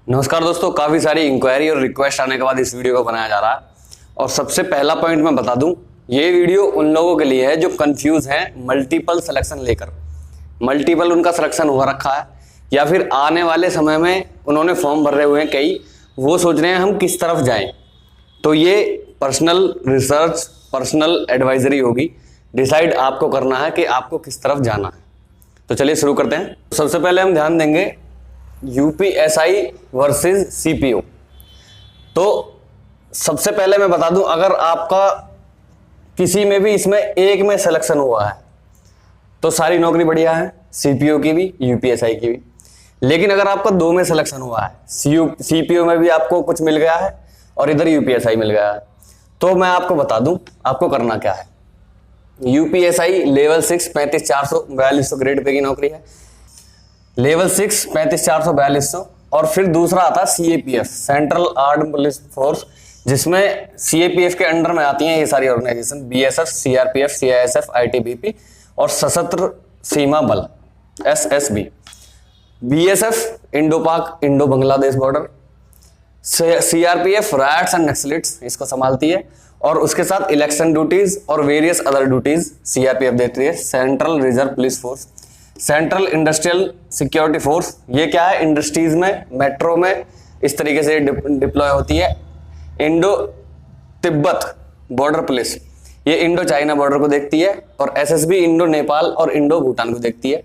नमस्कार दोस्तों, काफ़ी सारी इंक्वायरी और रिक्वेस्ट आने के बाद इस वीडियो को बनाया जा रहा है। और सबसे पहला पॉइंट मैं बता दूं, ये वीडियो उन लोगों के लिए है जो कंफ्यूज हैं मल्टीपल सिलेक्शन लेकर। मल्टीपल उनका सिलेक्शन हो रखा है या फिर आने वाले समय में उन्होंने फॉर्म भरे हुए हैं कई, वो सोच रहे हैं हम किस तरफ जाएं। तो ये पर्सनल रिसर्च, पर्सनल एडवाइजरी होगी। डिसाइड आपको करना है कि आपको किस तरफ जाना है। तो चलिए शुरू करते हैं। सबसे पहले हम ध्यान देंगे यूपीएसआई वर्सेस सीपीओ। तो सबसे पहले मैं बता दूं, अगर आपका किसी में भी इसमें एक में सिलेक्शन हुआ है तो सारी नौकरी बढ़िया है, सीपीओ की भी यूपीएसआई की भी। लेकिन अगर आपका दो में सिलेक्शन हुआ है, सीपीओ में भी आपको कुछ मिल गया है और इधर यूपीएसआई मिल गया है, तो मैं आपको बता दूं आपको करना क्या है। यूपीएसआई लेवल 6 35,400 4200 ग्रेड पे की नौकरी है। लेवल 6 35,400 4200। और फिर दूसरा आता है CAPF, central armed police force, जिसमें सीएपीएफ के अंडर में आती हैं ये सारी organisation, BSF, CRPF, CISF, ITBP और Sashastra Seema Bal SSB. BSF Indo Pak Indo Bangladesh border, CRPF riots and Naxalites इसको संभालती है, और उसके साथ इलेक्शन ड्यूटीज और वेरियस अदर ड्यूटीज सीआरपीएफ देती है। Central reserve police force, central industrial security force, ये क्या है, इंडस्ट्रीज में, मेट्रो में इस तरीके से डिप्लॉय होती है। इंडो तिब्बत बॉर्डर पुलिस, ये इंडो चाइना बॉर्डर को देखती है। और एसएसबी इंडो नेपाल और इंडो भूटान को देखती है।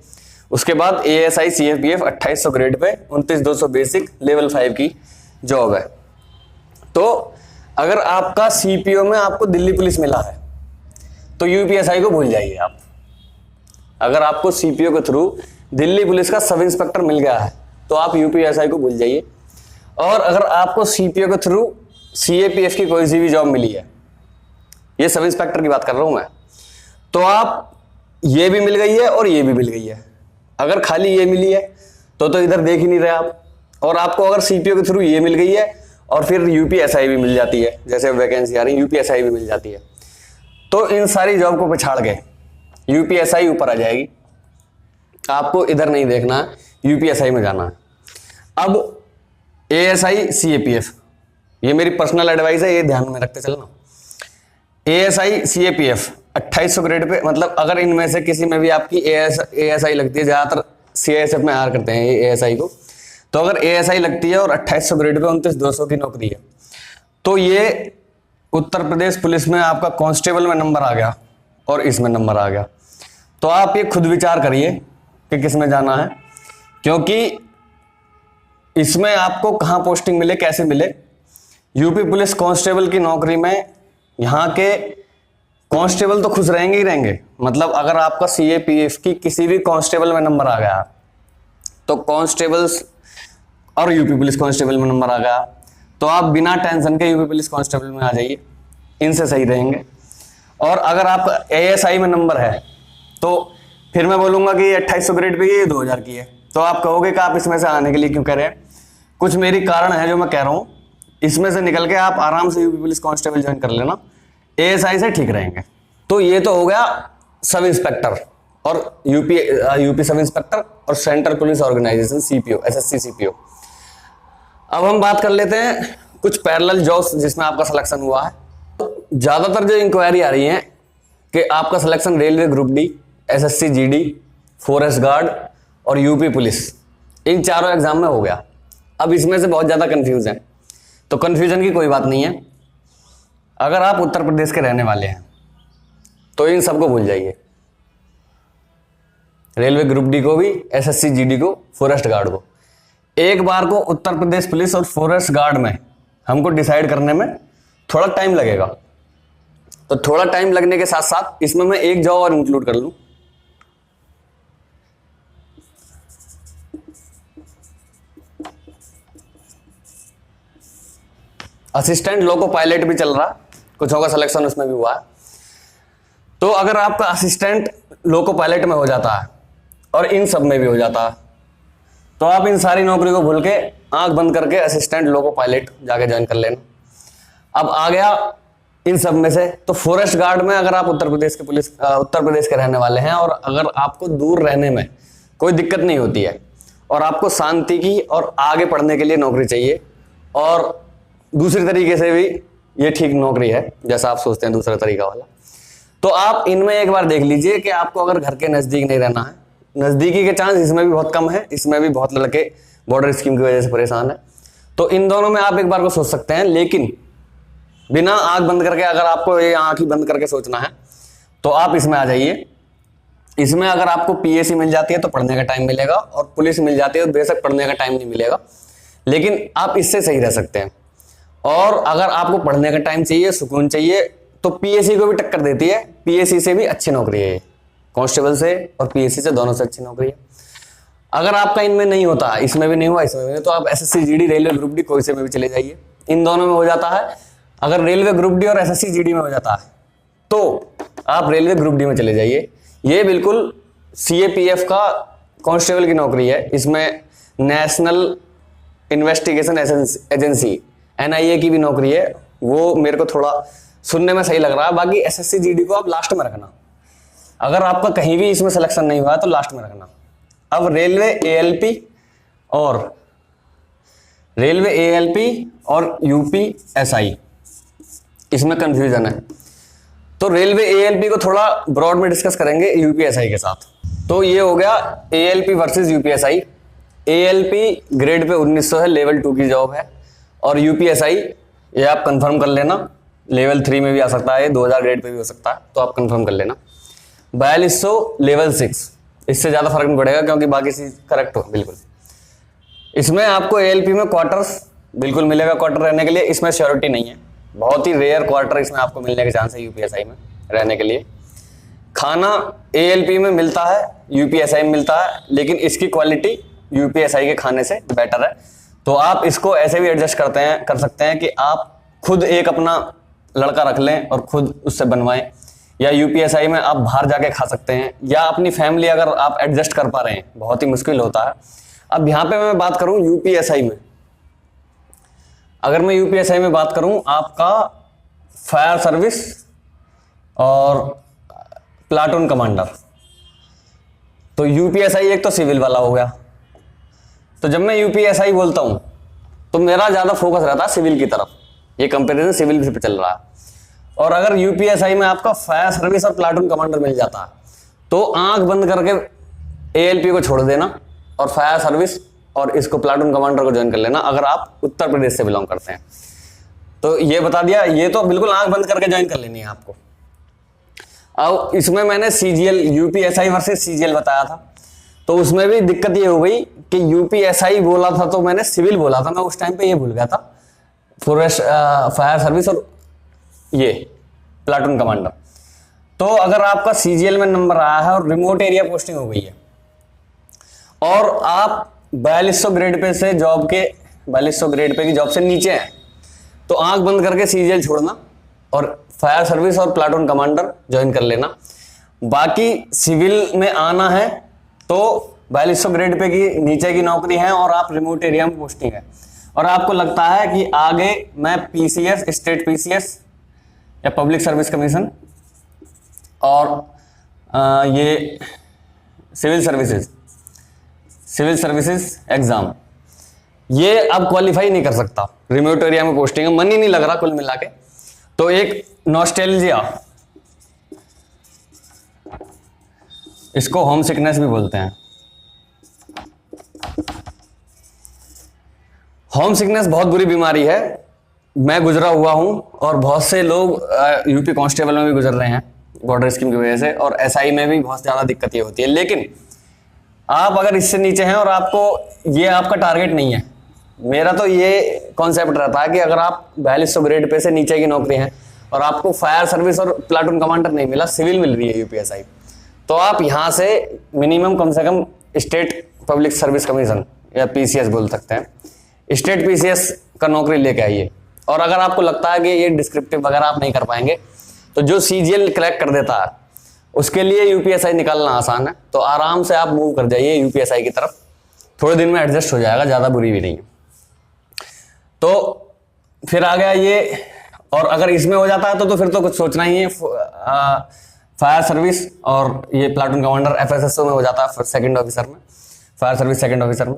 उसके बाद ASI CAPF 2800 grade pay 29,200 basic level 5 की जॉब है। तो अगर आपका सीपीओ में आपको दिल्ली पुलिस मिला है तो यूपीएसआई को भूल जाइए आप। अगर आपको सीपीओ के थ्रू दिल्ली पुलिस का सब इंस्पेक्टर मिल गया है तो आप यूपीएसआई को भूल जाइए। और अगर आपको सीपीओ के थ्रू सीएपीएफ की कोई सी भी जॉब मिली है, ये सब इंस्पेक्टर की बात कर रहा हूं मैं, तो आप ये भी मिल गई है और ये भी मिल गई है। अगर खाली ये मिली है तो इधर देख ही नहीं रहे आप। और आपको अगर सीपीओ के थ्रू ये मिल गई है और फिर यूपीएसआई भी मिल जाती है, जैसे वैकेंसी आ रही है यूपीएसआई भी मिल जाती है, तो इन सारी जॉब को पछाड़ के यूपीएसआई ऊपर आ जाएगी। आपको इधर नहीं देखना, यूपीएसआई में जाना है। अब एएसआई सीएपीएफ, ये मेरी पर्सनल एडवाइस है, ये ध्यान में रखते चलना। एएसआई सीएपीएफ 2800 ग्रेड पे, मतलब अगर इनमें से किसी में भी आपकी एएसआई लगती है, ज्यादातर सीआईएसएफ में हायर करते हैं एएसआई को, तो अगर एएसआई लगती है और 2800 ग्रेड पे 29,200 की नौकरी है, तो ये उत्तर प्रदेश पुलिस में आपका कांस्टेबल में नंबर आ गया और इसमें नंबर आ गया। तो आप ये खुद विचार करिए कि किस में जाना है, क्योंकि इसमें आपको कहां पोस्टिंग मिले, कैसे मिले। यूपी पुलिस कांस्टेबल की नौकरी में यहाँ के कांस्टेबल तो खुश रहेंगे ही रहेंगे। मतलब अगर आपका सीएपीएफ की किसी भी कांस्टेबल में नंबर आ गया तो कांस्टेबल्स और यूपी पुलिस कांस्टेबल में नंबर आ गया तो आप बिना टेंशन के यूपी पुलिस कांस्टेबल में आ जाइए, इनसे सही रहेंगे। और अगर आपका एएसआई में नंबर है तो फिर मैं बोलूंगा कि 2800 ग्रेड पे ये 2000 की है, तो आप कहोगे कि आप इसमें से आने के लिए क्यों कह रहे हैं। कुछ मेरी कारण है जो मैं कह रहा हूं, इसमें से निकल के आप आराम से यूपी पुलिस कांस्टेबल ज्वाइन कर लेना, एएसआई से ठीक रहेंगे। तो ये तो हो गया सब इंस्पेक्टर और यूपी सब इंस्पेक्टर और central police organisation CPO, SSC CPO. अब हम बात कर लेते हैं कुछ पैरेलल जॉब्स जिसमें आपका सिलेक्शन हुआ है। ज्यादातर जो इंक्वायरी आ रही है कि आपका selection railway group D, SSC GD, forest guard और यूपी पुलिस, इन चारों एग्जाम में हो गया। अब इसमें से बहुत ज्यादा कंफ्यूज है, तो कंफ्यूजन की कोई बात नहीं है। अगर आप उत्तर प्रदेश के रहने वाले हैं तो इन सबको भूल जाइए, रेलवे ग्रुप डी को भी, एसएससी जीडी को, फॉरेस्ट गार्ड को। एक बार को उत्तर प्रदेश पुलिस और फॉरेस्ट गार्ड में हमको डिसाइड करने में थोड़ा टाइम लगेगा, तो थोड़ा टाइम लगने के साथ साथ इसमें मैं एक जॉब और इंक्लूड कर लूं। असिस्टेंट लोको पायलट भी चल रहा, कुछ होगा सिलेक्शन उसमें भी हुआ है। तो अगर आपका असिस्टेंट लोको पायलट में हो जाता है और इन सब में भी हो जाता है, तो आप इन सारी नौकरी को भूल के आंख बंद करके असिस्टेंट लोको पायलट जाके ज्वाइन कर लेना। अब आ गया इन सब में से, तो फॉरेस्ट गार्ड में अगर आप उत्तर प्रदेश के रहने वाले हैं और अगर आपको दूर रहने में कोई दिक्कत नहीं होती है और आपको शांति की और आगे पढ़ने के लिए नौकरी चाहिए, और दूसरी तरीके से भी ये ठीक नौकरी है जैसा आप सोचते हैं दूसरा तरीका वाला, तो आप इनमें एक बार देख लीजिए कि आपको अगर घर के नजदीक नहीं रहना है, नजदीकी के चांस इसमें भी बहुत कम है, इसमें भी बहुत लड़के बॉर्डर स्कीम की वजह से परेशान है, तो इन दोनों में आप एक बार को सोच सकते हैं। लेकिन बिना आंख बंद करके, अगर आपको ये आंख ही बंद करके सोचना है तो आप इसमें आ जाइए। इसमें अगर आपको पीएससी मिल जाती है तो पढ़ने का टाइम मिलेगा, और पुलिस मिल जाती है तो बेशक पढ़ने का टाइम नहीं मिलेगा, लेकिन आप इससे सही रह सकते हैं। और अगर आपको पढ़ने का टाइम चाहिए, सुकून चाहिए, तो पीएससी को भी टक्कर देती है, पीएससी से भी अच्छी नौकरी है, कांस्टेबल से और पीएससी से दोनों से अच्छी नौकरी है। अगर आपका इनमें नहीं होता, इसमें भी नहीं हुआ, इसमें भी नहीं, तो आप SSC GD, railway group D, कोई से में भी चले जाइए, इन दोनों में हो जाता है। अगर रेलवे ग्रुप डी और एसएससी जीडी में हो जाता है तो आप रेलवे ग्रुप डी में चले जाइए। ये बिल्कुल सीएपीएफ का कांस्टेबल की नौकरी है, इसमें नेशनल इन्वेस्टिगेशन एजेंसी एनआईए की भी नौकरी है, वो मेरे को थोड़ा सुनने में सही लग रहा है। बाकी एसएससी जीडी को आप लास्ट में रखना, अगर आपका कहीं भी इसमें सिलेक्शन नहीं हुआ तो लास्ट में रखना। अब रेलवे एएलपी और यूपीएसआई, इसमें कंफ्यूजन है, तो रेलवे एएलपी को थोड़ा ब्रॉड में डिस्कस करेंगे यूपीएसआई के साथ। तो ये हो गया ALP versus UPSI. ALP grade pay 1900 है, लेवल 2 की जॉब है, और यूपीएसआई ये आप कंफर्म कर लेना, लेवल 3 में भी आ सकता है, 2000 ग्रेड पे भी हो सकता है, तो आप कंफर्म कर लेना। 4200 लेवल 6, इससे ज्यादा फर्क नहीं पड़ेगा क्योंकि बाकी चीज करेक्ट हो बिल्कुल। इसमें आपको एएलपी में क्वार्टर्स बिल्कुल मिलेगा, क्वार्टर रहने के लिए, इसमें श्योरिटी नहीं है, बहुत ही रेयर क्वार्टर इसमें आपको मिलने के चांस है यूपीएसआई में रहने के लिए। खाना एएलपी में मिलता है, यूपीएसआई में मिलता है, लेकिन इसकी क्वालिटी यूपीएसआई के खाने से बेटर है, तो आप इसको ऐसे भी एडजस्ट कर सकते हैं कि आप खुद एक अपना लड़का रख लें और खुद उससे बनवाएं, या यूपीएसआई में आप बाहर जाके खा सकते हैं, या अपनी फैमिली अगर आप एडजस्ट कर पा रहे हैं, बहुत ही मुश्किल होता है। अब यहाँ पे मैं बात करूं यूपीएसआई में, अगर मैं यूपीएसआई में बात करूं, आपका फायर सर्विस और प्लाटून कमांडर, तो यूपीएसआई एक तो सिविल वाला हो गया, तो जब मैं यूपीएसआई बोलता हूं तो मेरा ज्यादा फोकस रहता है सिविल की तरफ, ये कंपैरिजन सिविल पे चल रहा है। और अगर यूपीएसआई में आपका फायर सर्विस और प्लाटून कमांडर मिल जाता है तो आंख बंद करके एएलपी को छोड़ देना और फायर सर्विस और इसको प्लाटून कमांडर को ज्वाइन कर लेना, अगर आप उत्तर प्रदेश से बिलोंग करते हैं। तो ये बता दिया, ये तो बिल्कुल आंख बंद करके ज्वाइन कर लेनी है आपको। अब इसमें मैंने सीजीएल, यूपीएसआई वर्सेस सीजीएल बताया था, तो उसमें भी दिक्कत ये हो गई कि यूपीएसआई बोला था तो मैंने सिविल बोला था, मैं उस टाइम पे ये भूल गया था, फॉरेस्ट फायर सर्विस और ये प्लाटून कमांडर। तो अगर आपका सीजीएल में नंबर आया है और रिमोट एरिया पोस्टिंग हो गई है और आप 4200 ग्रेड पे से जॉब के 4200 ग्रेड पे की जॉब से नीचे हैं, तो आंख बंद करके सीजीएल छोड़ना और फायर सर्विस और प्लाटून कमांडर ज्वाइन कर लेना। बाकी सिविल में आना है तो 4200 ग्रेड पे की नीचे की नौकरी है और आप रिमोट एरिया में पोस्टिंग है, और आपको लगता है कि आगे मैं पीसीएस, स्टेट पीसीएस या पब्लिक सर्विस कमीशन और ये सिविल सर्विसेज एग्जाम, ये अब क्वालिफाई नहीं कर सकता, रिमोट एरिया में पोस्टिंग है, मन ही नहीं लग रहा कुल मिला के। तो एक नॉस्टैल्जिया, इसको होम सिकनेस भी बोलते हैं। होम सिकनेस बहुत बुरी बीमारी है, मैं गुजरा हुआ हूं और बहुत से लोग यूपी कांस्टेबल में भी गुजर रहे हैं बॉर्डर स्कीम की वजह से, और एसआई में भी बहुत ज्यादा दिक्कत ये होती है। लेकिन आप अगर इससे नीचे हैं और आपको ये आपका टारगेट नहीं है, मेरा तो ये कॉन्सेप्ट रहता है कि अगर आप 4200 ग्रेड पे से नीचे की नौकरी है और आपको फायर सर्विस और प्लाटून कमांडर नहीं मिला, सिविल मिल रही है यूपीएसआई, तो आप यहां से मिनिमम कम से कम स्टेट पब्लिक सर्विस कमीशन या पीसीएस बोल सकते हैं, स्टेट पीसीएस का नौकरी लेके आइए। और अगर आपको लगता है कि ये डिस्क्रिप्टिव वगैरह आप नहीं कर पाएंगे, तो जो सीजीएल क्रैक कर देता है उसके लिए यूपीएसआई निकालना आसान है, तो आराम से आप मूव कर जाइए यूपीएसआई की तरफ, थोड़े दिन में एडजस्ट हो जाएगा, ज्यादा बुरी भी नहीं है। तो फिर आ गया ये, और अगर इसमें हो जाता है तो फिर तो कुछ सोचना ही है, फायर सर्विस और ये प्लाटून कमांडर एफएसएसओ में हो जाता है सेकंड ऑफिसर में, फायर सर्विस सेकंड ऑफिसर में।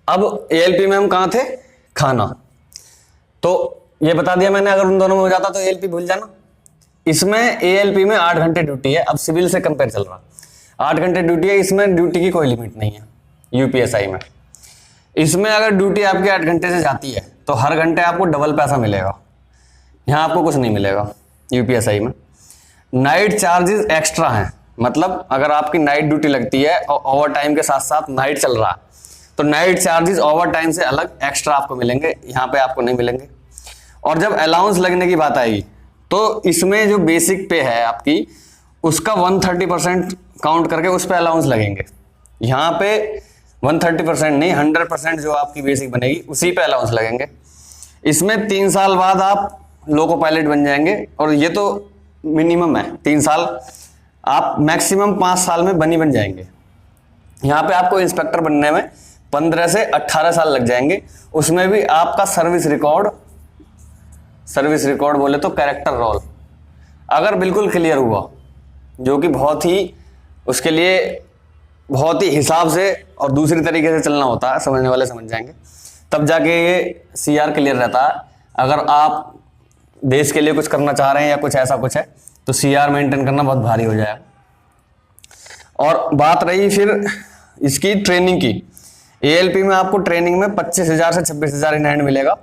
अब एएलपी में हम कहाँ थे, खाना, तो ये बता दिया मैंने, अगर उन दोनों में हो जाता तो एएलपी भूल जाना। इसमें एएलपी में 8 घंटे ड्यूटी है, अब सिविल से कंपेयर चल रहा, 8 घंटे ड्यूटी है, इसमें ड्यूटी की कोई लिमिट नहीं है यूपीएसआई में। इसमें अगर ड्यूटी आपकी 8 घंटे से जाती है तो हर घंटे आपको डबल पैसा मिलेगा, यहाँ आपको कुछ नहीं मिलेगा यूपीएसआई में। नाइट चार्जेस एक्स्ट्रा हैं, मतलब अगर आपकी नाइट ड्यूटी लगती है और ओवर टाइम के साथ साथ नाइट चल रहा है तो नाइट चार्जेस ओवर टाइम से अलग एक्स्ट्रा आपको मिलेंगे, यहाँ पे आपको नहीं मिलेंगे। और जब अलाउंस लगने की बात आएगी तो इसमें जो बेसिक पे है आपकी, उसका 130% काउंट करके उस पर अलाउंस लगेंगे। यहाँ पे 130% नहीं, 100% जो आपकी बेसिक बनेगी उसी पे अलाउंस लगेंगे। इसमें 3 साल बाद आप लोको पायलट बन जाएंगे, और ये तो मिनिमम है 3 साल, आप मैक्सिमम 5 साल में बन जाएंगे। यहाँ पे आपको इंस्पेक्टर बनने में 15 से 18 साल लग जाएंगे। उसमें भी आपका सर्विस रिकॉर्ड बोले तो कैरेक्टर रोल अगर बिल्कुल क्लियर हुआ, जो कि बहुत ही उसके लिए बहुत ही हिसाब से और दूसरी तरीके से चलना होता है, समझने वाले समझ जाएंगे, तब जाके ये सीआर क्लियर रहता है। अगर आप देश के लिए कुछ करना चाह रहे हैं या कुछ ऐसा कुछ है तो सीआर मेंटेन करना बहुत भारी हो जाएगा। और बात रही फिर इसकी ट्रेनिंग की, एएलपी में आपको ट्रेनिंग में 25,000 से 26,000 इन हैंड मिलेगा,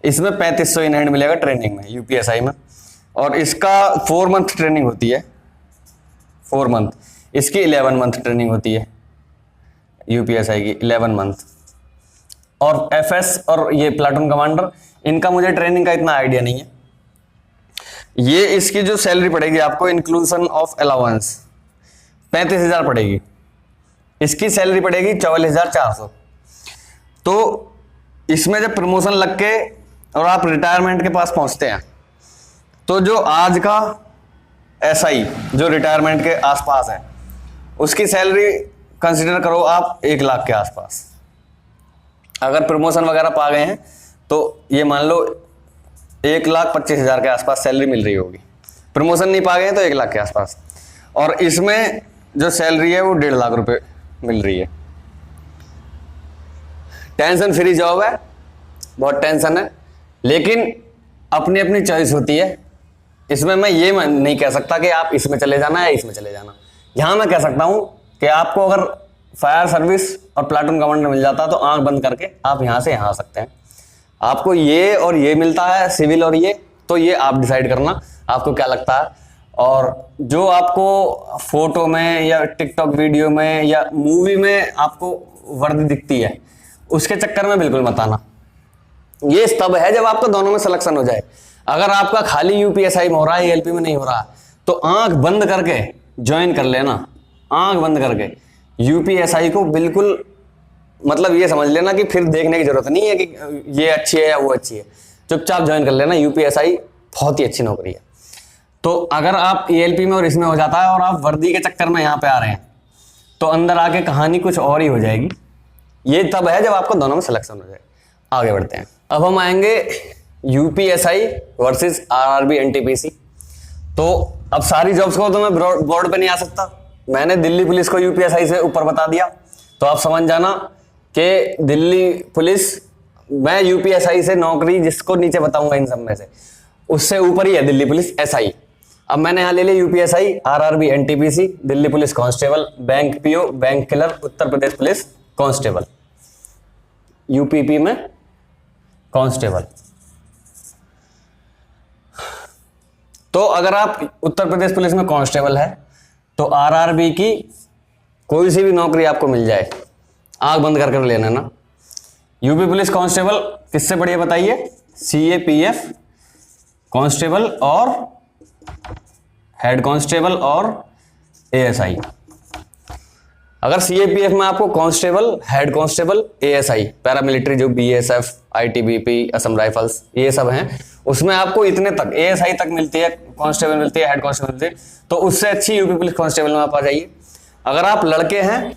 इसमें 3500 इन हैंड मिलेगा ट्रेनिंग में यूपीएसआई में। और इसका 4 मंथ ट्रेनिंग होती है, 4 मंथ, इसकी 11 मंथ ट्रेनिंग होती है यूपीएसआई की, 11 मंथ। और एफएस और ये प्लाटून कमांडर, इनका मुझे ट्रेनिंग का इतना आइडिया नहीं है। ये इसकी जो सैलरी पड़ेगी आपको इंक्लूजन ऑफ अलाउंस 35,000 पड़ेगी, इसकी सैलरी पड़ेगी 24,400। तो इसमें जब प्रमोशन लग के और आप रिटायरमेंट के पास पहुंचते हैं तो जो आज का एसआई जो रिटायरमेंट के आसपास है उसकी सैलरी कंसीडर करो आप 1 लाख के आसपास। अगर प्रमोशन वगैरह पा गए हैं तो ये मान लो 1,25,000 के आसपास सैलरी मिल रही होगी। प्रमोशन नहीं पा गए तो 1 लाख के आसपास। और इसमें जो सैलरी है वो 1.5 लाख रुपए मिल रही है। टेंशन फ्री जॉब है, बहुत टेंशन है, लेकिन अपनी अपनी चॉइस होती है। इसमें मैं ये नहीं कह सकता कि आप इसमें चले जाना या इसमें चले जाना। यहाँ मैं कह सकता हूँ कि आपको अगर फायर सर्विस और प्लाटून कमांडर मिल जाता तो आंख बंद करके आप यहाँ से यहाँ आ सकते हैं। आपको ये और ये मिलता है, सिविल और ये, तो ये आप डिसाइड करना आपको क्या लगता है। और जो आपको फोटो में या टिकटॉक वीडियो में या मूवी में आपको वर्दी दिखती है उसके चक्कर में बिल्कुल मत आना। ये तब है जब आपका दोनों में सिलेक्शन हो जाए। अगर आपका खाली यूपीएसआई में हो रहा है, एएलपी में नहीं हो रहा, तो आंख बंद करके ज्वाइन कर लेना, आंख बंद करके यूपीएसआई को बिल्कुल, मतलब ये समझ लेना कि फिर देखने की जरूरत नहीं है कि ये अच्छी है या वो अच्छी है, चुपचाप ज्वाइन कर लेना। यूपीएसआई बहुत ही अच्छी नौकरी है। तो अगर आप एएलपी में और इसमें हो जाता है और आप वर्दी के चक्कर में यहाँ पे आ रहे हैं तो अंदर आके कहानी कुछ और ही हो जाएगी। ये तब है जब आपको दोनों में सिलेक्शन हो जाए। आगे बढ़ते हैं, अब हम आएंगे यूपीएसआई वर्सेस आरआरबी एनटीपीसी। तो अब सारी जॉब्स को तो मैं बोर्ड पे नहीं आ सकता, मैंने दिल्ली पुलिस को यूपीएसआई से ऊपर बता दिया, तो आप समझ जाना कि दिल्ली पुलिस, मैं यूपीएसआई से नौकरी जिसको नीचे बताऊंगा इन सब में से उससे ऊपर ही है दिल्ली पुलिस एसआई। अब मैंने यहाँ ले लिया UPSI, RRB NTPC, Delhi police constable, bank PO, bank clerk, Uttar Pradesh police constable, UPP में कांस्टेबल। तो अगर आप उत्तर प्रदेश पुलिस में कांस्टेबल है तो आरआरबी की कोई सी भी नौकरी आपको मिल जाए, आंख बंद कर लेना ना। यूपी पुलिस कांस्टेबल किससे बढ़िया बताइए? सीएपीएफ कांस्टेबल और हेड कांस्टेबल और एएसआई। अगर सीएपीएफ में आपको constable, head constable, ASI, paramilitary जो बीएसएफ, आईटीबीपी, असम राइफल्स ये सब हैं, उसमें आपको इतने तक एएसआई तक मिलती है, कांस्टेबल मिलती है, हेड कांस्टेबल मिलती है, तो उससे अच्छी यूपी पुलिस कांस्टेबल में आप आ जाइए। अगर आप लड़के हैं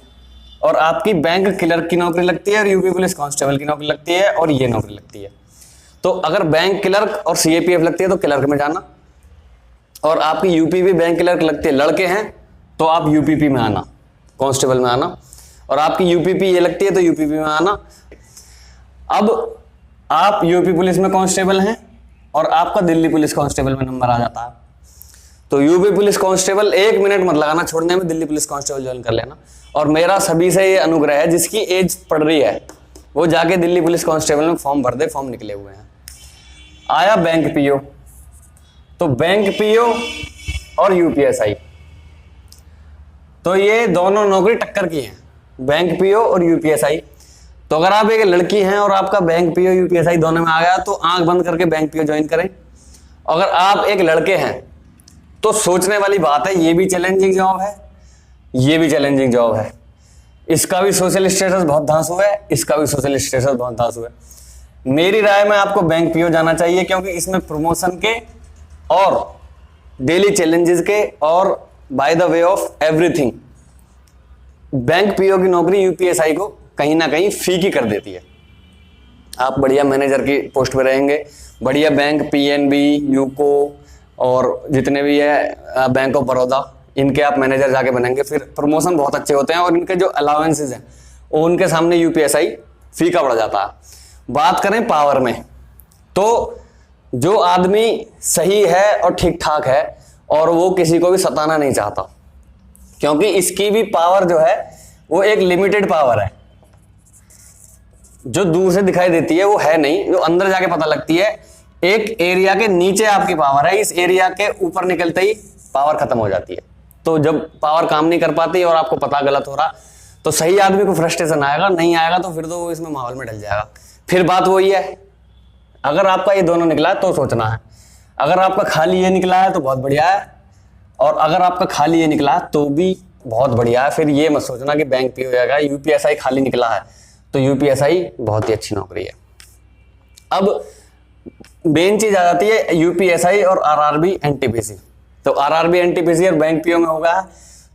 और आपकी बैंक क्लर्क की नौकरी लगती है और यूपी पुलिस कांस्टेबल की नौकरी लगती है और ये नौकरी लगती है, तो अगर बैंक क्लर्क और सीएपीएफ लगती है तो क्लर्क में जाना, और आपकी यूपी भी बैंक क्लर्क लगती है, लड़के हैं तो आप यूपीपी में आना, कांस्टेबल में आना। और आपकी यूपीपी ये लगती है तो यूपीपी में आना। अब आप यूपी पुलिस में कांस्टेबल हैं और आपका दिल्ली पुलिस कांस्टेबल में नंबर आ जाता है, तो यूपी पुलिस कांस्टेबल 1 मिनट मत लगाना छोड़ने में, दिल्ली पुलिस कांस्टेबल ज्वाइन कर लेना। और मेरा सभी से ये अनुग्रह है, जिसकी एज पड़ रही है वो जाके दिल्ली पुलिस कांस्टेबल में फॉर्म भर दे, फॉर्म निकले हुए हैं। आया बैंक पीओ, तो बैंक पीओ और यूपीएसआई, तो ये दोनों नौकरी टक्कर की हैं, बैंक पीओ और यूपीएसआई। तो अगर आप एक लड़की हैं और आपका बैंक पीओ यूपीएसआई दोनों में आ गया तो आंख बंद करके बैंक पीओ ज्वाइन करें। अगर आप एक लड़के हैं तो सोचने वाली बात है, ये भी चैलेंजिंग जॉब है, ये भी चैलेंजिंग जॉब है, इसका भी सोशल स्टेटस बहुत धांसू है, इसका भी सोशल स्टेटस बहुत धांसू है। मेरी राय में आपको बैंक पीओ जाना चाहिए, क्योंकि इसमें प्रमोशन के और डेली चैलेंजेस के और by the way of everything bank PO की नौकरी यूपीएसआई को कहीं ना कहीं फीकी कर देती है। आप बढ़िया मैनेजर की पोस्ट पे रहेंगे, बढ़िया बैंक पीएनबी, यूको और जितने भी है बैंक ऑफ बड़ौदा, इनके आप मैनेजर जाके बनेंगे, फिर प्रमोशन बहुत अच्छे होते हैं और इनके जो अलाउंसेस हैं वो उनके सामने यूपीएसआई फीका पड़ जाता है। बात करें पावर में, तो जो आदमी सही है और ठीक ठाक है और वो किसी को भी सताना नहीं चाहता, क्योंकि इसकी भी पावर जो है वो एक लिमिटेड पावर है, जो दूर से दिखाई देती है वो है नहीं, जो अंदर जाके पता लगती है। एक एरिया के नीचे आपकी पावर है, इस एरिया के ऊपर निकलते ही पावर खत्म हो जाती है। तो जब पावर काम नहीं कर पाती और आपको पता गलत हो रहा, तो सही आदमी को फ्रस्ट्रेशन आएगा, नहीं आएगा तो फिर तो वो इसमें माहौल में ढल जाएगा। फिर बात वही है, अगर आपका ये दोनों निकला है तो सोचना है, अगर आपका खाली ये निकला है तो बहुत बढ़िया है, और अगर आपका खाली ये निकला है तो भी बहुत बढ़िया है। फिर ये मत सोचना कि बैंक पीओ हो जाएगा, यूपीएसआई खाली निकला है तो यूपीएसआई बहुत ही अच्छी नौकरी है। अब मेन चीज आ जाती है यूपीएसआई और आरआरबी एनटीपीसी। तो आरआरबी एनटीपीसी और बैंक पीओ में होगा,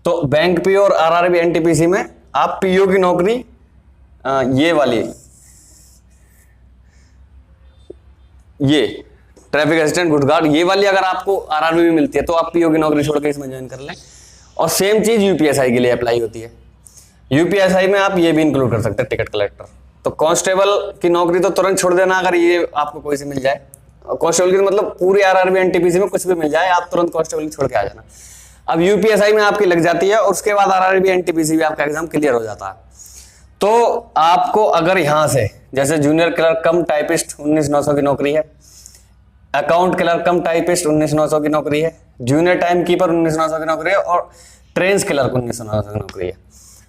तो बैंक पीओ और आरआरबी एनटीपीसी में आप पीओ की नौकरी ये वाली, ये ट्रैफिक असिस्टेंट, गुड गार्ड, ये वाली अगर आपको आरआरबी में मिलती है तो आप पीओ की नौकरी छोड़ के इसमें ज्वाइन कर लें। और सेम चीज यूपीएसआई के लिए अप्लाई होती है। यूपीएसआई में आप ये भी इंक्लूड कर सकते हैं, टिकट कलेक्टर। तो कांस्टेबल की नौकरी तो तुरंत छोड़ देना अगर ये आपको कोई सी मिल जाए। कांस्टेबल की मतलब पूरी आरआरबी एनटीपीसी में कुछ भी मिल जाए, आप तुरंत कांस्टेबल छोड़ के आ जाना। अब यूपीएसआई में आपकी लग जाती है और उसके बाद आरआरबी एनटीपीसी भी आपका एग्जाम क्लियर हो जाता है। तो आपको अगर यहां से जैसे जूनियर क्लर्क कम टाइपिस्ट 19,900 की नौकरी है, अकाउंट क्लर्क कम टाइपिस्ट 19,900 की नौकरी है, जूनियर टाइम कीपर 19,900 की नौकरी है और ट्रेंस क्लर्क 19,900 की नौकरी है।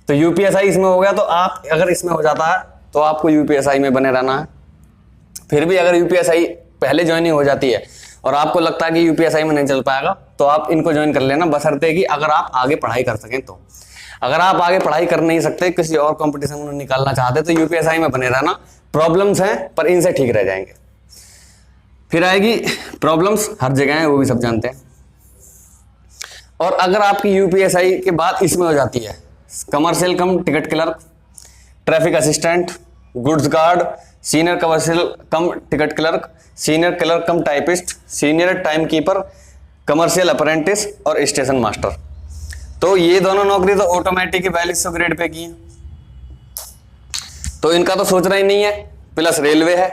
तो यूपीएसआई इसमें हो गया, तो आप अगर इसमें हो जाता है तो आपको यूपीएसआई में बने रहना है। फिर भी अगर यूपीएसआई पहले ज्वाइनिंग हो जाती है और आपको लगता है कि यूपीएसआई में नहीं चल पाएगा तो आप इनको ज्वाइन कर लेना, बशर्ते कि अगर आप आगे पढ़ाई कर सकें। तो अगर आप आगे पढ़ाई कर नहीं सकते, किसी और कंपटीशन में निकालना चाहते, तो यूपीएसआई में बने रहना। प्रॉब्लम्स हैं पर इनसे ठीक रह जाएंगे। फिर आएगी प्रॉब्लम्स, हर जगह है, वो भी सब जानते हैं। और अगर आपकी यूपीएसआई के बाद इसमें हो जाती है कमर्शियल कम ticket clerk, traffic assistant, goods guard, senior commercial कम टिकट क्लर्क, सीनियर क्लर्क कम typist, senior time keeper, commercial apprentice और स्टेशन मास्टर, तो ये दोनों नौकरी तो ऑटोमेटिक 4200 ग्रेड पे की है, तो इनका तो सोचना ही नहीं है। प्लस रेलवे है।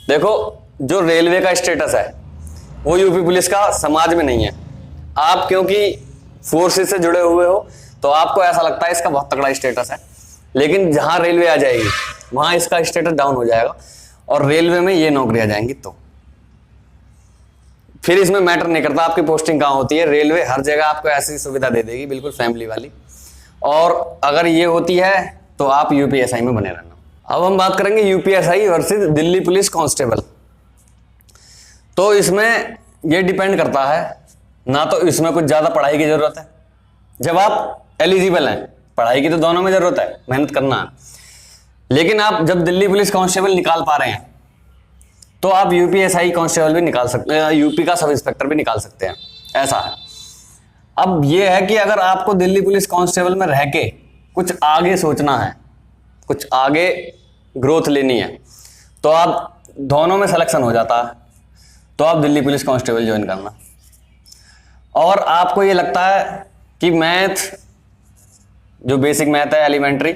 देखो जो रेलवे का स्टेटस है वो यूपी पुलिस का समाज में नहीं है। आप क्योंकि फोर्सेस से जुड़े हुए हो तो आपको ऐसा लगता है इसका बहुत तगड़ा स्टेटस है, लेकिन जहां रेलवे आ जाएगी वहां इसका स्टेटस डाउन हो जाएगा और रेलवे में ये नौकरी आ जाएंगी। तो फिर इसमें मैटर नहीं करता आपकी पोस्टिंग कहां होती है, रेलवे हर जगह आपको ऐसी सुविधा दे देगी, बिल्कुल फैमिली वाली। और अगर ये होती है तो आप यूपीएसआई में बने रहना। अब हम बात करेंगे UPSI versus Delhi police constable. तो इसमें ये डिपेंड करता है, ना तो इसमें कुछ ज्यादा पढ़ाई की जरूरत है, जब आप एलिजिबल हैं, पढ़ाई की तो दोनों में जरूरत है, मेहनत करना है। लेकिन आप जब दिल्ली पुलिस कांस्टेबल निकाल पा रहे हैं तो आप यूपीएसआई कांस्टेबल भी निकाल सकते हैं, यूपी का सब इंस्पेक्टर भी निकाल सकते हैं, ऐसा है। अब ये है कि अगर आपको दिल्ली पुलिस कांस्टेबल में रह के कुछ आगे सोचना है, कुछ आगे ग्रोथ लेनी है, तो आप दोनों में सिलेक्शन हो जाता है, तो आप दिल्ली पुलिस कांस्टेबल ज्वाइन करना। और आपको ये लगता है कि मैथ जो बेसिक मैथ है एलिमेंट्री,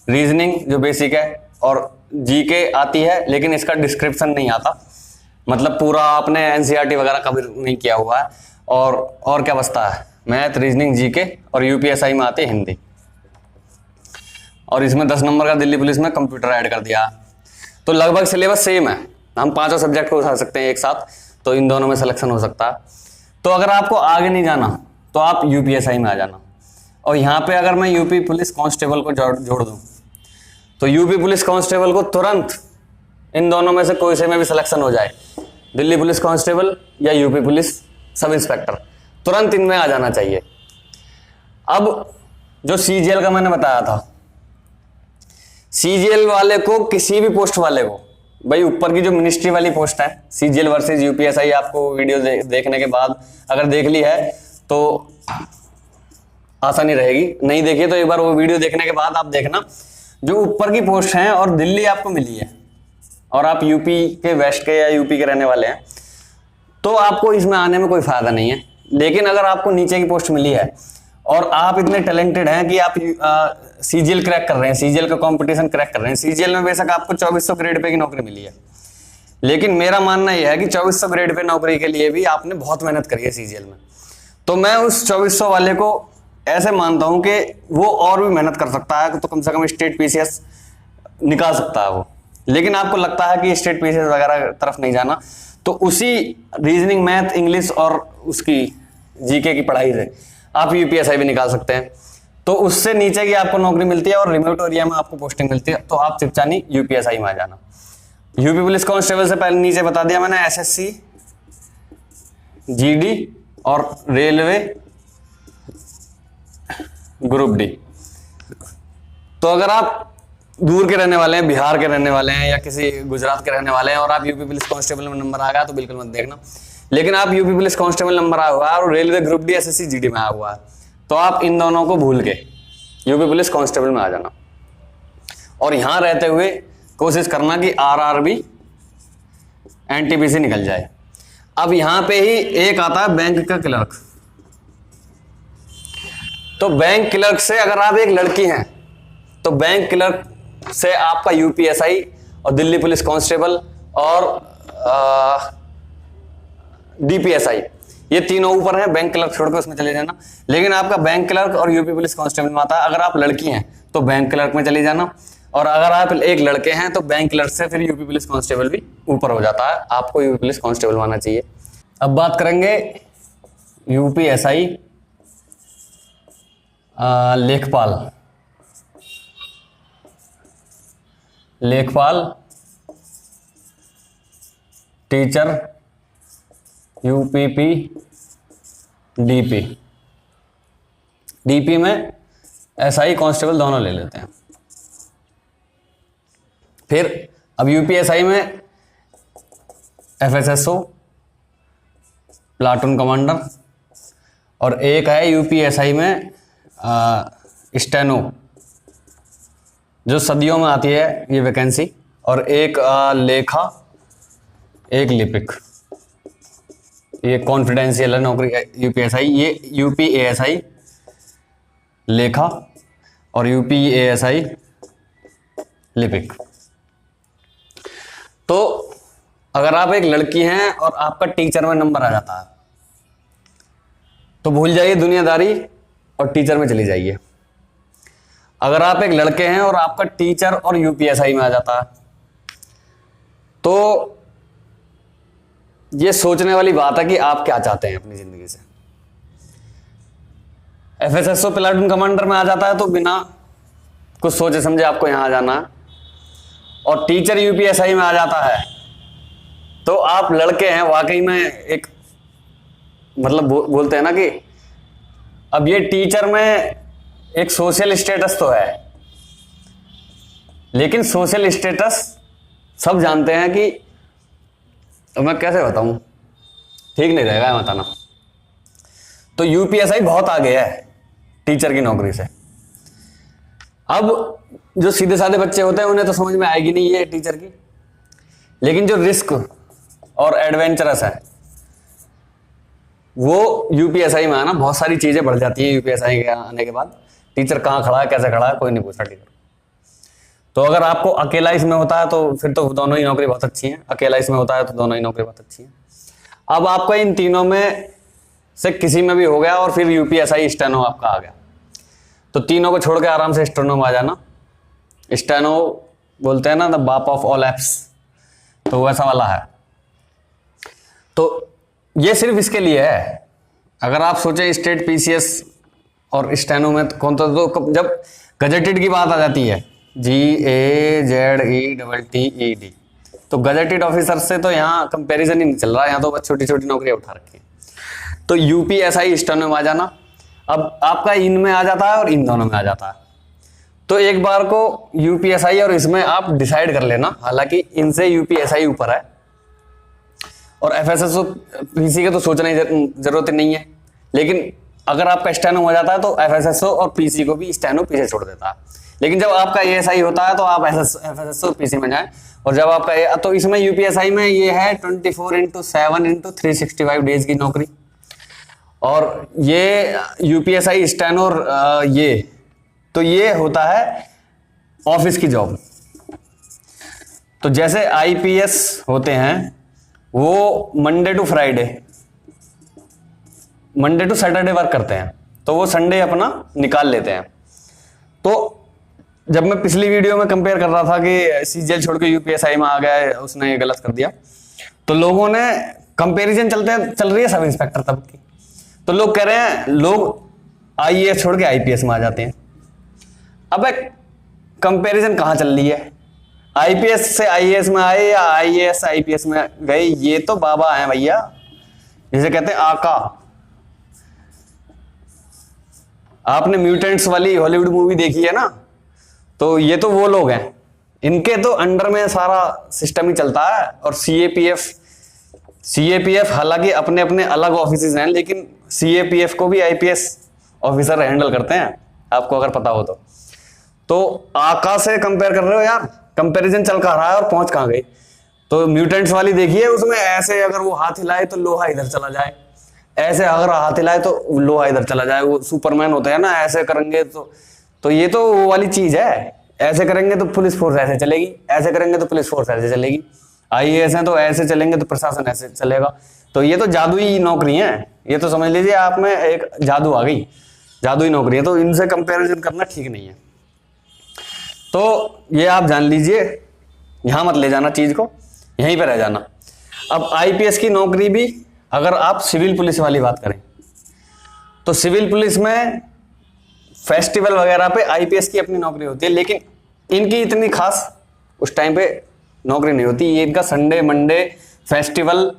रीजनिंग जो बेसिक है, और जीके आती है लेकिन इसका डिस्क्रिप्शन नहीं आता, मतलब पूरा आपने एनसीईआरटी वगैरह कभी नहीं किया हुआ है। और क्या बचता है, मैथ, रीजनिंग, जीके, और यूपीएसआई में आती है हिंदी। और इसमें 10 नंबर का दिल्ली पुलिस में कंप्यूटर ऐड कर दिया। तो लगभग सिलेबस सेम है, हम 5 सब्जेक्ट को उठा सकते हैं एक साथ, तो इन दोनों में सिलेक्शन हो सकता है। तो अगर आपको आगे नहीं जाना तो आप यूपीएसआई में आ जाना। और यहाँ पे अगर मैं यूपी पुलिस कांस्टेबल को जोड़ दूँ तो यूपी पुलिस कांस्टेबल को तुरंत इन दोनों में से कोई से में भी सिलेक्शन हो जाए, दिल्ली पुलिस कांस्टेबल या यूपी पुलिस सब इंस्पेक्टर, तुरंत इनमें आ जाना चाहिए। अब जो सीजीएल का मैंने बताया था, सीजीएल वाले को, किसी भी पोस्ट वाले को, भाई ऊपर की जो मिनिस्ट्री वाली पोस्ट है सीजीएल वर्सेस यूपीएसआई, आपको वीडियो देखने के बाद अगर देख ली है तो आसानी रहेगी, नहीं देखिए तो एक बार वो वीडियो देखने के बाद आप देखना। जो ऊपर की पोस्ट हैं और दिल्ली आपको मिली है और आप यूपी के वेस्ट के या यूपी के रहने वाले हैं, तो आपको इसमें आने में कोई फायदा नहीं है। लेकिन अगर आपको नीचे की पोस्ट मिली है और आप इतने टैलेंटेड हैं कि आप सीजीएल क्रैक कर रहे हैं, सीजीएल का कंपटीशन क्रैक कर रहे हैं, सीजीएल में बेशक आपको 2400 ग्रेड पे की नौकरी मिली है, लेकिन मेरा मानना यह है कि 2400 ग्रेड पे नौकरी के लिए भी आपने बहुत मेहनत करी है सीजीएल में। तो मैं उस 2400 वाले को ऐसे मानता हूं कि वो और भी मेहनत कर सकता है, तो कम से कम स्टेट पीसीएस निकाल सकता है वो। लेकिन आपको लगता है कि स्टेट पीसीएस वगैरह तरफ नहीं जाना, तो उसी रीजनिंग, मैथ, इंग्लिश और उसकी जीके की पढ़ाई से आप यूपीएसआई भी निकाल सकते हैं। तो उससे नीचे की आपको नौकरी मिलती है और रिमोट एरिया में आपको पोस्टिंग मिलती है, तो आप चिपचानी यूपीएसआई में आ जाना। यूपी पुलिस कांस्टेबल से पहले नीचे बता दिया मैंने, एसएससी, जीडी और रेलवे ग्रुप डी। तो अगर आप दूर के रहने वाले हैं, बिहार के रहने वाले हैं या किसी गुजरात के रहने वाले हैं और आप यूपी पुलिस कांस्टेबल में नंबर आ गया तो बिल्कुल मत देखना। लेकिन आप यूपी पुलिस कांस्टेबल नंबर आया हुआ है और railway group D, SSC, GD में आया हुआ है, तो आप इन दोनों को भूल के यूपी पुलिस कांस्टेबल में आ जाना। और यहां रहते हुए कोशिश करना कि आरआरबी, एनटीपीसी निकल जाए। अब यहां पे ही एक आता है बैंक का क्लर्क। तो बैंक क्लर्क से अगर आप एक लड़की हैं तो बैंक क्लर्क से आपका यूपीएसआई और दिल्ली पुलिस कांस्टेबल और डीपीएसआई, ये तीनों ऊपर हैं, बैंक क्लर्क छोड़ के उसमें चले जाना। लेकिन आपका बैंक क्लर्क और यूपी पुलिस कांस्टेबल में आता है। अगर आप लड़की हैं तो बैंक क्लर्क में चली जाना, और अगर आप एक लड़के हैं तो बैंक क्लर्क से फिर यूपी पुलिस कांस्टेबल भी ऊपर हो जाता है, आपको यूपी पुलिस कांस्टेबल होना चाहिए। अब बात करेंगे यूपीएसआई लेखपाल, टीचर, यूपीपी, डीपी में एसआई, कांस्टेबल दोनों ले लेते हैं। फिर अब यूपीएसआई में एफएसएसओ, प्लाटून कमांडर, और एक है यूपीएसआई में स्टेनो, जो सदियों में आती है ये वैकेंसी, और एक लेखा, एक लिपिक, ये कॉन्फिडेंशियल है नौकरी यूपीएसआई। ये यूपीएएसआई लेखा और यूपीएएसआई लिपिक। तो अगर आप एक लड़की हैं और आपका टीचर में नंबर आ जाता है तो भूल जाइए दुनियादारी और टीचर में चली जाइए। अगर आप एक लड़के हैं और आपका टीचर और यूपीएसआई में आ जाता है तो ये सोचने वाली बात है कि आप क्या चाहते हैं अपनी जिंदगी से। एफएसएसओ प्लाटून कमांडर में आ जाता है तो बिना कुछ सोचे समझे आपको यहां आ जाना है, और टीचर यूपीएसआई में आ जाता है तो आप लड़के हैं वाकई में एक, मतलब बोलते हैं ना कि अब ये टीचर में एक सोशल स्टेटस तो है, लेकिन सोशल स्टेटस सब जानते हैं कि, तो मैं कैसे बताऊं, ठीक नहीं रहेगा बताना। तो यूपीएसआई बहुत आगे है टीचर की नौकरी से। अब जो सीधे साधे बच्चे होते हैं उन्हें तो समझ में आएगी नहीं ये टीचर की, लेकिन जो रिस्क और एडवेंचरस है वो यूपीएसआई में आना, बहुत सारी चीजें बढ़ जाती है यूपीएसआई के आने के बाद। टीचर कहाँ खड़ा है, कैसे खड़ा है, कोई नहीं पूछता टीचर। तो अगर आपको अकेला इसमें होता है तो फिर तो दोनों ही नौकरी बहुत अच्छी है, अकेला इसमें होता है तो दोनों ही नौकरी बहुत अच्छी है। अब आपका इन तीनों में से किसी में भी हो गया और फिर यूपीएसआई स्टेनो आपका आ गया, तो तीनों को छोड़ के आराम से स्टेनो में आ जाना। स्टेनो बोलते हैं ना द बाप ऑफ ऑल एप्स, तो वैसा वाला है। तो ये सिर्फ इसके लिए है। अगर आप सोचें स्टेट पीसीएस और स्टेनो में कौन सा, तो जब गजेटेड की बात आ जाती है GAZETTED, तो गजेटेड ऑफिसर से तो यहाँ कंपैरिजन ही नहीं चल रहा है, यहाँ तो बस छोटी छोटी नौकरियां उठा रखी है। तो यूपीएसआई स्टेनो में आ जाना। अब आपका इनमें आ जाता है और इन दोनों में आ जाता है, तो एक बार को यूपीएसआई और इसमें आप डिसाइड कर लेना। हालांकि इनसे यूपीएसआई ऊपर है और एफएसएसओ पीसी के तो सोचने की जरूरत नहीं है, लेकिन अगर आपका स्टेनो हो जाता है तो एफएसएसओ और पीसी को भी स्टेनो पीछे छोड़ देता है। लेकिन जब आपका एएसआई होता है तो आप एफएसएसओ पीसी में जाएं, और जब आपका तो इसमें यूपीएसआई में ये है 24/7/365 डेज की नौकरी। और ये यूपीएसआई स्टेनो ये तो ये होता है ऑफिस की जॉब। तो जैसे आईपीएस होते हैं वो मंडे टू सैटरडे वर्क करते हैं, तो वो संडे अपना निकाल लेते हैं। तो जब मैं पिछली वीडियो में कंपेयर कर रहा था कि सीजीएल छोड़ के यूपीएसआई में आ गया, उसने ये गलत कर दिया, तो लोगों ने कंपैरिजन चल रही है सब इंस्पेक्टर तब की, तो लोग कह रहे हैं लोग आईएएस छोड़ के आईपीएस में आ जाते हैं। अब कंपैरिजन कहां चल रही है, आईपीएस से आईएएस में आए या आईएएस से आईपीएस में गए? ये तो बाबा हैं भैया, जिसे कहते हैं आका। आपने म्यूटेंट्स वाली हॉलीवुड मूवी देखी है ना, तो ये तो वो लोग हैं, इनके तो अंडर में सारा सिस्टम ही चलता है। और सीएपीएफ हालांकि अपने अपने अलग ऑफिस हैं, लेकिन सीएपीएफ को भी आईपीएस ऑफिसर हैंडल करते हैं, आपको अगर पता हो तो आका से कंपेयर कर रहे हो यार, कंपैरिजन चल कहाँ रहा है और पहुंच कहाँ गई? तो म्यूटेंट्स वाली देखिए, उसमें ऐसे अगर वो हाथ हिलाए तो लोहा इधर चला जाए, ऐसे अगर हाथ हिलाए तो लोहा इधर चला जाए। वो सुपरमैन होते हैं ना, ऐसे करेंगे तो ये तो वो वाली चीज है। ऐसे करेंगे तो पुलिस फोर्स ऐसे चलेगी, ऐसे करेंगे तो पुलिस फोर्स ऐसे चलेगी। आईएएस हैं तो ऐसे चलेंगे तो प्रशासन ऐसे चलेगा। तो ये तो जादुई नौकरी है, ये तो समझ लीजिए आप में एक जादू आ गई, जादुई नौकरी है। तो इनसे कंपैरिजन करना ठीक नहीं है। तो ये आप जान लीजिए, यहां मत ले जाना चीज को, यहीं पर रह जाना। अब आईपीएस की नौकरी भी अगर आप सिविल पुलिस वाली बात करें तो सिविल पुलिस में फेस्टिवल वगैरह पे आईपीएस की अपनी नौकरी होती है, लेकिन इनकी इतनी खास उस टाइम पे नौकरी नहीं होती। ये इनका संडे मंडे फेस्टिवल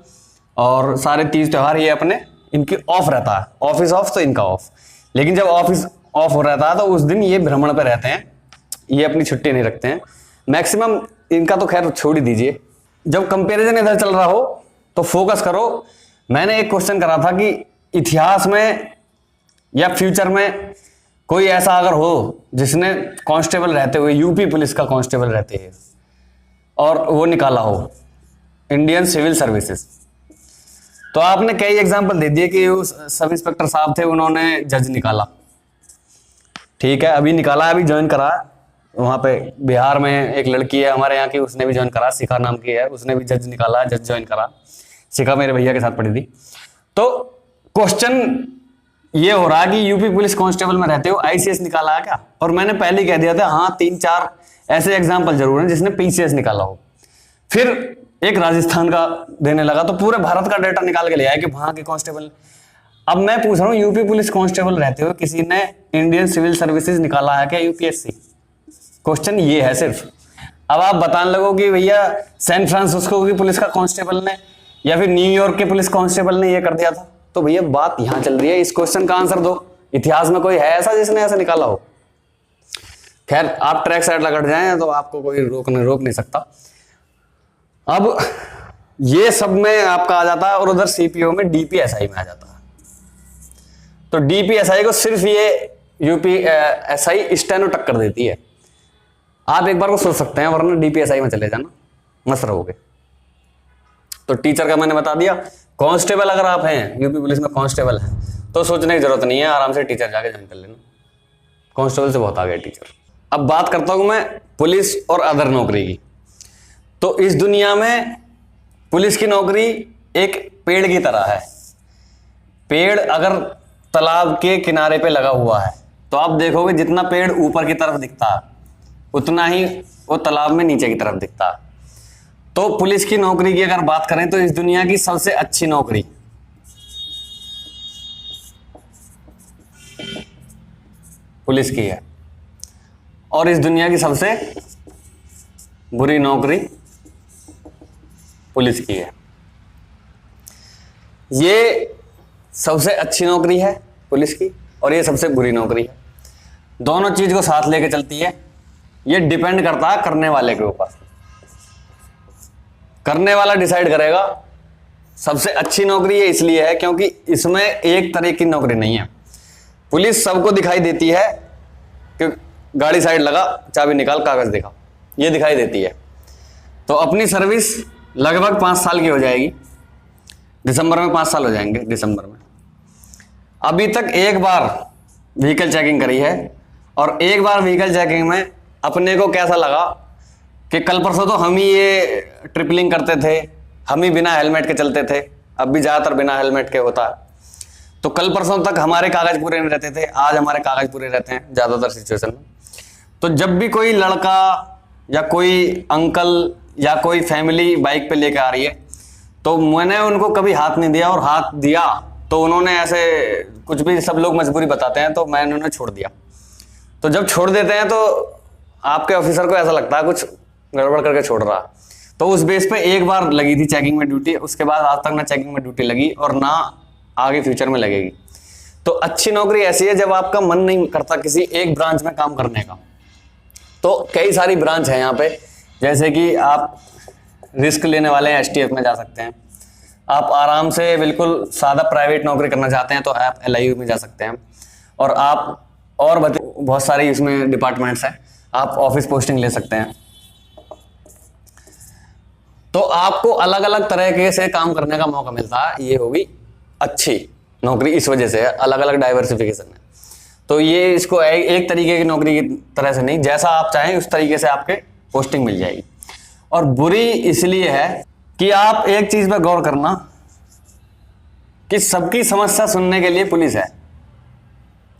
और सारे तीज त्योहार ये अपने इनकी ऑफ रहता है, ऑफिस ऑफ तो इनका ऑफ। लेकिन जब ऑफिस ऑफ हो रहता है तो उस दिन ये भ्रमण पे रहते हैं, ये अपनी छुट्टी नहीं रखते हैं मैक्सिमम। इनका तो खैर छोड़ ही दीजिए। जब कंपैरिजन इधर चल रहा हो तो फोकस करो। मैंने एक क्वेश्चन करा था कि इतिहास में या फ्यूचर में कोई ऐसा अगर हो जिसने कांस्टेबल रहते हुए यूपी पुलिस का कांस्टेबल रहते हैं और वो निकाला हो इंडियन सिविल सर्विसेज, तो आपने कई एग्जांपल दे दिए कि उस सब इंस्पेक्टर साहब थे, उन्होंने जज निकाला। ठीक है, अभी निकाला, अभी ज्वाइन करा। वहां पे बिहार में एक लड़की है हमारे यहाँ की, उसने भी ज्वाइन करा, शिखा नाम की है, उसने भी जज निकाला, जज ज्वाइन करा। शिखा मेरे भैया के साथ पढ़ी थी। तो क्वेश्चन ये हो रहा कि यूपी पुलिस कांस्टेबल में रहते हो आईसीएस निकाला है क्या? और मैंने पहले ही कह दिया था हाँ 3-4 ऐसे एग्जाम्पल जरूर हैं जिसने पीसीएस निकाला हो। फिर एक राजस्थान का देने लगा तो पूरे भारत का डेटा निकाल के ले आया कि वहां के कांस्टेबल। अब मैं पूछ रहा हूँ यूपी पुलिस कांस्टेबल रहते हुए किसी ने इंडियन सिविल सर्विसेज निकाला है क्या यूपीएससी? क्वेश्चन ये है सिर्फ। अब आप बताने लगो कि भैया सैन फ्रांसिस्को की पुलिस का कांस्टेबल ने या फिर न्यूयॉर्क के पुलिस कांस्टेबल ने ये कर दिया था, तो भैया बात यहां चल रही है। इस क्वेश्चन का आंसर दो, इतिहास में कोई है ऐसा जिसने ऐसा निकाला हो? खैर आप ट्रैक साइड लगट जाएं तो आपको कोई रोक नहीं सकता। अब ये सब में आपका आ जाता है और उधर सीपीओ में डीपीएसआई में आ जाता है। तो डीपीएसआई को सिर्फ ये यूपीएसआई स्टेनो टक्कर देती है। आप एक बार को सोच सकते हैं, वरना डीपीएसआई में चले जाना, मस्त रहोगे। तो टीचर का मैंने बता दिया। कांस्टेबल अगर आप हैं यूपी पुलिस में कांस्टेबल हैं तो सोचने की जरूरत नहीं है, आराम से टीचर जाके ज्वाइन कर लेना। कांस्टेबल से बहुत आ गया टीचर। अब बात करता हूं मैं पुलिस और अदर नौकरी की। तो इस दुनिया में पुलिस की नौकरी एक पेड़ की तरह है। पेड़ अगर तालाब के किनारे पे लगा हुआ है तो आप देखोगे जितना पेड़ ऊपर की तरफ दिखता है उतना ही वो तालाब में नीचे की तरफ दिखता है। तो पुलिस की नौकरी की अगर बात करें तो इस दुनिया की सबसे अच्छी नौकरी पुलिस की है और इस दुनिया की सबसे बुरी नौकरी पुलिस की है। ये सबसे अच्छी नौकरी है पुलिस की और ये सबसे बुरी नौकरी है। दोनों चीज को साथ लेके चलती है। ये डिपेंड करता है करने वाले के ऊपर। करने वाला डिसाइड करेगा। सबसे अच्छी नौकरी ये इसलिए है क्योंकि इसमें एक तरह की नौकरी नहीं है। पुलिस सबको दिखाई देती है कि गाड़ी साइड लगा, चाबी निकाल, कागज दिखा, ये दिखाई देती है। तो अपनी सर्विस लगभग 5 साल की हो जाएगी। दिसंबर में 5 साल हो जाएंगे। दिसंबर में अभी तक एक बार व्हीकल चेकिंग करी है और एक बार व्हीकल चेकिंग में अपने को कैसा लगा कि कल परसों तो हम ही ये ट्रिपलिंग करते थे, हम ही बिना हेलमेट के चलते थे, अब भी ज़्यादातर बिना हेलमेट के होता है। तो कल परसों तक हमारे कागज पूरे नहीं रहते थे, आज हमारे कागज पूरे रहते हैं ज़्यादातर सिचुएशन में। तो जब भी कोई लड़का या कोई अंकल या कोई फैमिली बाइक पे लेके आ रही है तो मैंने उनको कभी हाथ नहीं दिया, और हाथ दिया तो उन्होंने ऐसे कुछ भी, सब लोग मजबूरी बताते हैं तो मैंने उन्हें छोड़ दिया। तो जब छोड़ देते हैं तो आपके ऑफिसर को ऐसा लगता है कुछ गड़बड़ करके छोड़ रहा। तो उस बेस पे एक बार लगी थी चेकिंग में ड्यूटी, उसके बाद आज तक ना चेकिंग में ड्यूटी लगी और ना आगे फ्यूचर में लगेगी। तो अच्छी नौकरी ऐसी है जब आपका मन नहीं करता किसी एक ब्रांच में काम करने का। तो कई सारी ब्रांच है यहाँ पे, जैसे कि आप रिस्क लेने वाले हैं STF में जा सकते हैं। आप आराम से बिल्कुल सादा प्राइवेट नौकरी करना चाहते हैं तो आप LIU में जा सकते हैं। और आप और बहुत सारी इसमें डिपार्टमेंट्स हैं, आप ऑफिस पोस्टिंग ले सकते हैं। तो आपको अलग अलग तरीके से काम करने का मौका मिलता है। ये होगी अच्छी नौकरी, इस वजह से अलग अलग डाइवर्सिफिकेशन है। तो ये इसको एक तरीके की नौकरी की तरह से नहीं, जैसा आप चाहें उस तरीके से आपके पोस्टिंग मिल जाएगी। और बुरी इसलिए है कि आप एक चीज पर गौर करना कि सबकी समस्या सुनने के लिए पुलिस है,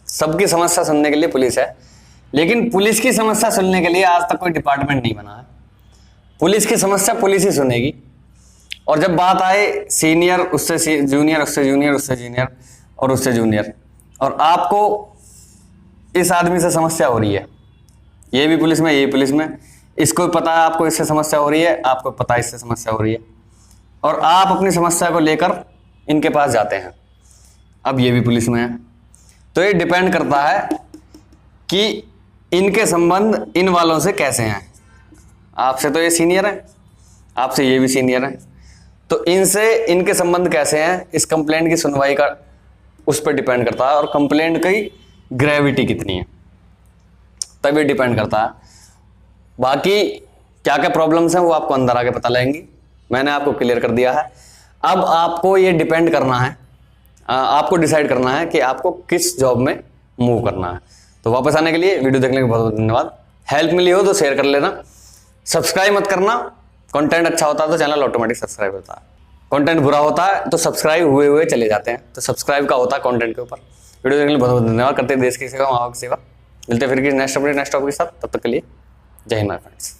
सबकी समस्या सुनने के लिए पुलिस है, लेकिन पुलिस की समस्या सुनने के लिए आज तक कोई डिपार्टमेंट नहीं बना है। पुलिस की समस्या पुलिस ही सुनेगी। और जब बात आए सीनियर उससे जूनियर, उससे जूनियर, उससे जूनियर और उससे जूनियर, और आपको इस आदमी से समस्या हो रही है, ये भी पुलिस में, ये भी पुलिस में, इसको पता है आपको इससे समस्या हो रही है, आपको पता है इससे समस्या हो रही है, और आप अपनी समस्या को लेकर इनके पास जाते हैं, अब ये भी पुलिस में है। तो ये डिपेंड करता है कि इनके संबंध इन वालों से कैसे हैं। आपसे तो ये सीनियर है, आपसे ये भी सीनियर है, तो इनसे इनके संबंध कैसे हैं, इस कंप्लेंट की सुनवाई का उस पर डिपेंड करता है। और कंप्लेंट की ग्रेविटी कितनी है तभी डिपेंड करता है। बाकी क्या क्या प्रॉब्लम्स हैं वो आपको अंदर आके पता लगेंगी, मैंने आपको क्लियर कर दिया है। अब आपको ये डिपेंड करना है, आपको डिसाइड करना है कि आपको किस जॉब में मूव करना है। तो वापस आने के लिए, वीडियो देखने के बहुत बहुत धन्यवाद। हेल्प मिली हो तो शेयर कर लेना, सब्सक्राइब मत करना। कंटेंट अच्छा होता है तो चैनल ऑटोमेटिक सब्सक्राइब होता है, कंटेंट बुरा होता है तो सब्सक्राइब हुए हुए चले जाते हैं। तो सब्सक्राइब का होता है कंटेंट के ऊपर। वीडियो देखने के लिए बहुत बहुत धन्यवाद। करते हैं देश की सेवा, माँ की सेवा। मिलते हैं फिर नेक्स्ट टॉपिक के साथ, तब तक के लिए जय हिंद माय फ्रेंड्स।